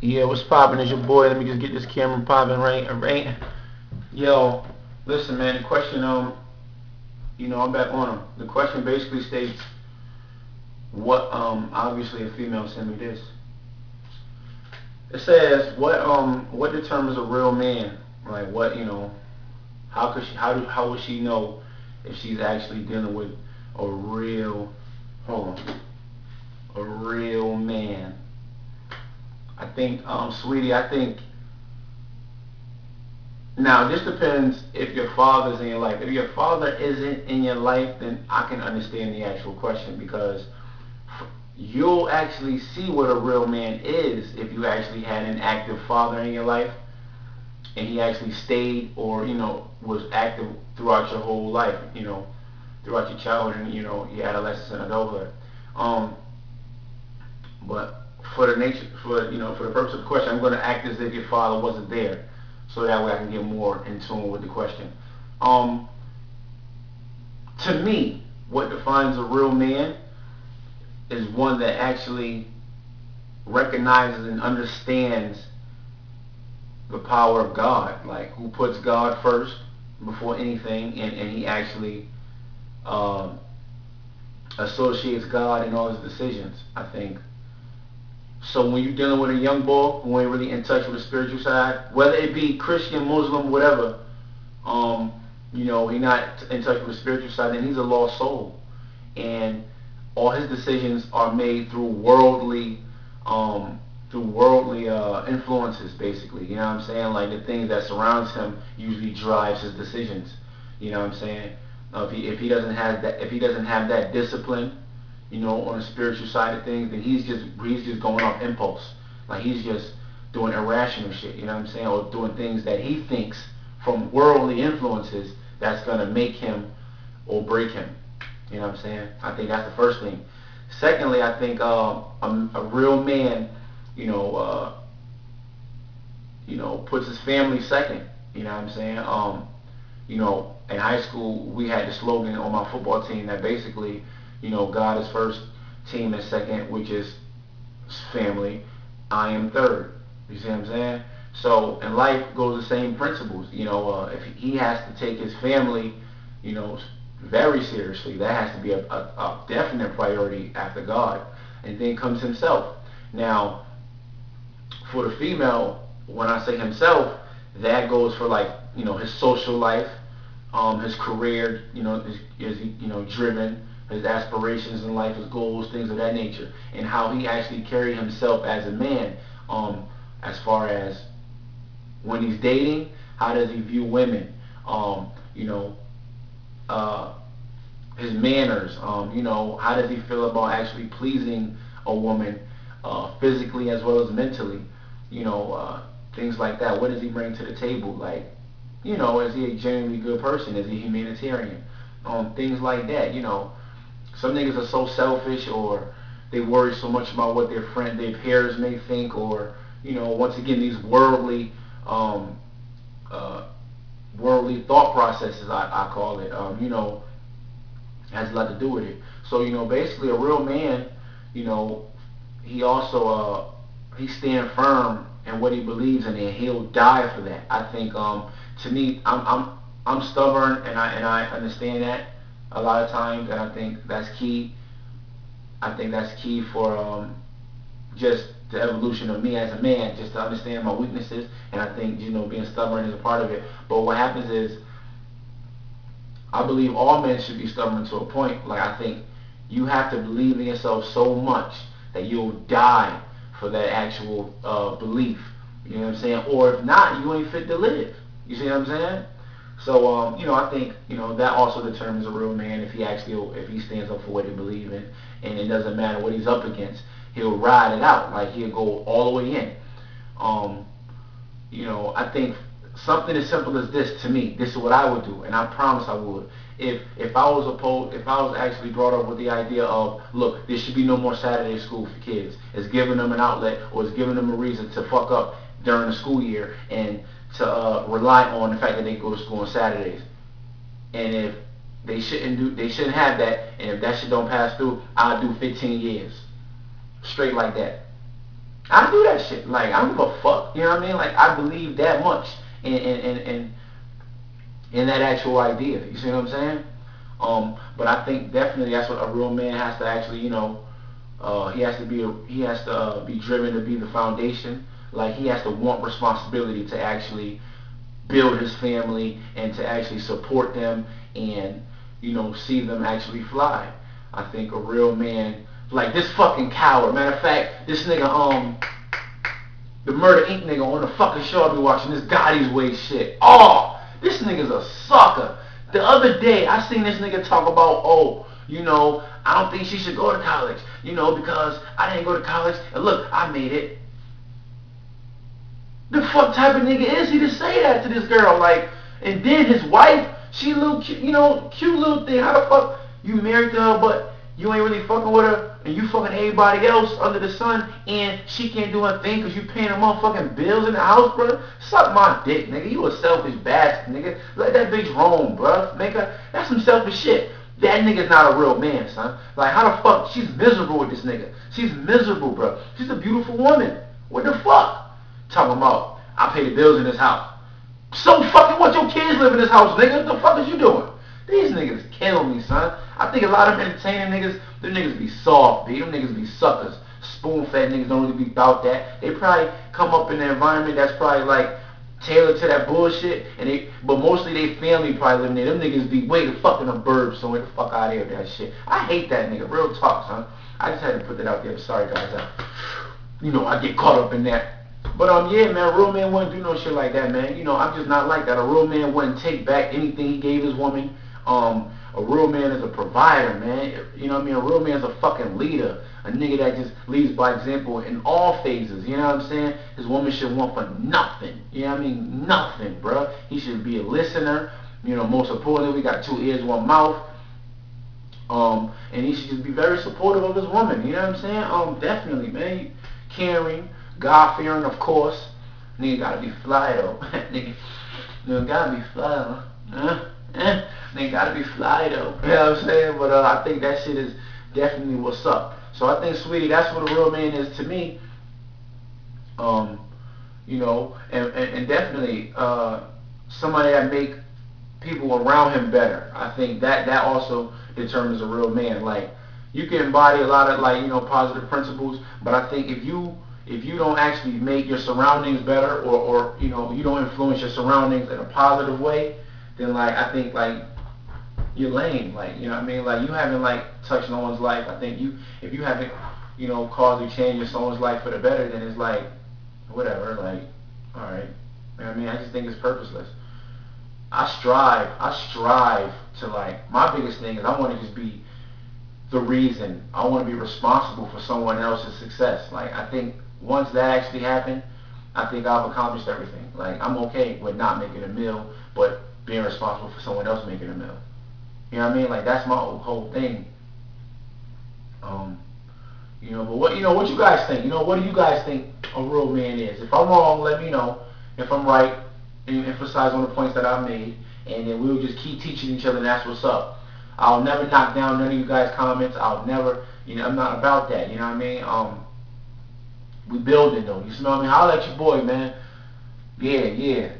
Yeah, what's poppin'? Is your boy? Let me just get this camera popping, right. Yo, listen, man. The question, I'm back on him. The question basically states, what, obviously a female sent me this. It says, what determines a real man? Like, what, how would she know if she's actually dealing with a real, hold on, a real man? I think, sweetie, I think. Now, this depends if your father's in your life. If your father isn't in your life, then I can understand the actual question, because you'll actually see what a real man is if you actually had an active father in your life and he actually stayed, or, was active throughout your whole life, throughout your childhood and, your adolescence and adulthood. Um, but for the purpose of the question, I'm going to act as if your father wasn't there, so that way I can get more in tune with the question. Um, to me, what defines a real man is one that actually recognizes and understands the power of God, like who puts God first before anything, and he actually um, associates God in all his decisions, I think. So when you're dealing with a young boy who ain't really in touch with the spiritual side, whether it be Christian, Muslim, whatever, um, he's not in touch with the spiritual side, then he's a lost soul. And all his decisions are made through worldly influences, basically. You know what I'm saying? Like, the things that surrounds him usually drives his decisions. You know what I'm saying? If he doesn't have that discipline, on the spiritual side of things, then he's just going off impulse. Like, he's just doing irrational shit. You know what I'm saying? Or doing things that he thinks from worldly influences that's gonna make him or break him. You know what I'm saying? I think that's the first thing. Secondly, I think a real man, you know, uh, puts his family second. You know what I'm saying? In high school, we had the slogan on my football team that basically, God is first, team is second, which is family. I am third. You see what I'm saying? So in life goes the same principles. If he has to take his family, you know, very seriously, that has to be a definite priority after God. And then comes himself. Now, for the female, when I say himself, that goes for, like, his social life, his career, is he, driven, his aspirations in life, his goals, things of that nature, and how he actually carried himself as a man, as far as when he's dating, how does he view women, um, you know, uh, his manners, how does he feel about actually pleasing a woman, physically as well as mentally, you know, uh, things like that. What does he bring to the table? Like, is he a genuinely good person? Is he humanitarian? Things like that. Some niggas are so selfish, or they worry so much about what their peers may think, or, once again, these um, uh, worldly thought processes, I call it. Has a lot to do with it. So, basically, a real man, you know, he also he stand firm in what he believes in, and he'll die for that. I think, to me, I'm stubborn, and I understand that a lot of times, and I think that's key. I think that's key for, just the evolution of me as a man, just to understand my weaknesses, and I think, being stubborn is a part of it. But what happens is, I believe all men should be stubborn to a point. Like, I think you have to believe in yourself so much that you'll die for that actual belief. You know what I'm saying? Or if not, you ain't fit to live. You see what I'm saying? So, I think, that also determines a real man, if he stands up for what he believes in, and it doesn't matter what he's up against. He'll ride it out. Like, he'll go all the way in. Um, I think something as simple as this, to me, this is what I would do, and I promise I would. If I was actually brought up with the idea of, look, there should be no more Saturday school for kids. It's giving them an outlet, or it's giving them a reason to fuck up during the school year, and to rely on the fact that they go to school on Saturdays. And if they shouldn't have that, and if that shit don't pass through, I'll do 15 years straight like that. I do that shit. Like, I don't give a fuck. You know what I mean? Like, I believe that much in that actual idea. You see what I'm saying? But I think definitely that's what a real man has to actually, he has to be driven to be the foundation. Like, he has to want responsibility to actually build his family and to actually support them and see them actually fly. I think a real man, like this fucking coward. Matter of fact, this nigga, the Murder Inc. nigga on the fucking show I be watching, this Gotti's Way shit. Oh, this nigga's a sucker. The other day, I seen this nigga talk about, I don't think she should go to college, because I didn't go to college, and look, I made it. The fuck type of nigga is he to say that to this girl? Like, and then his wife, she little cute, cute little thing. How the fuck you married to her, but you ain't really fucking with her, and you fucking everybody else under the sun, and she can't do her thing because you paying her motherfucking bills in the house, bro? Suck my dick, nigga. You a selfish bastard, nigga. Let that bitch roam, bro. That's some selfish shit. That nigga's not a real man, son. Like, how the fuck? She's miserable with this nigga. She's miserable, bro. She's a beautiful woman. What the fuck? Talking about, I pay the bills in this house. So fucking what? Your kids live in this house, nigga. What the fuck is you doing? These niggas kill me, son. I think a lot of entertaining niggas, them niggas be soft, B. Them niggas be suckers. Spoon-fed niggas don't really be about that. They probably come up in an environment that's probably like tailored to that bullshit, but mostly they family probably living there. Them niggas be way the fuck in the burbs, so get the fuck out of here with that shit. I hate that nigga. Real talk, son. I just had to put that out there. I'm sorry, guys. I get caught up in that. But yeah, man, a real man wouldn't do no shit like that, man. I'm just not like that. A real man wouldn't take back anything he gave his woman. A real man is a provider, man. You know what I mean? A real man is a fucking leader. A nigga that just leads by example in all phases. You know what I'm saying? His woman should want for nothing. You know what I mean? Nothing, bro. He should be a listener. Most importantly, we got 2 ears, 1 mouth. And he should just be very supportive of his woman. You know what I'm saying? Definitely, man. Caring. God-fearing, of course. Nigga gotta be fly, though. nigga gotta be fly, huh? Nigga gotta be fly, though. You know what I'm saying? But I think that shit is definitely what's up. So I think, sweetie, that's what a real man is to me. And definitely somebody that make people around him better. I think that also determines a real man. Like, you can embody a lot of, like, positive principles, but I think if you don't actually make your surroundings better, or you don't influence your surroundings in a positive way, then, like, I think, like, you're lame. Like, you know what I mean? Like, you haven't, like, touched no one's life. I think if you haven't, caused a change in someone's life for the better, then it's like, whatever, like, alright. You know what I mean? I just think it's purposeless. I strive to, like, my biggest thing is I want to just be the reason. I want to be responsible for someone else's success. Like, I think once that actually happened, I think I've accomplished everything. Like, I'm okay with not making a meal, but being responsible for someone else making a meal. You know what I mean? Like, that's my whole thing. But what you guys think? What do you guys think a real man is? If I'm wrong, let me know. If I'm right, and emphasize on the points that I made, and then we'll just keep teaching each other, and that's what's up. I'll never knock down none of you guys' comments. I'll never, I'm not about that. You know what I mean? We building though. You smell me? Holla at your boy, man. Yeah.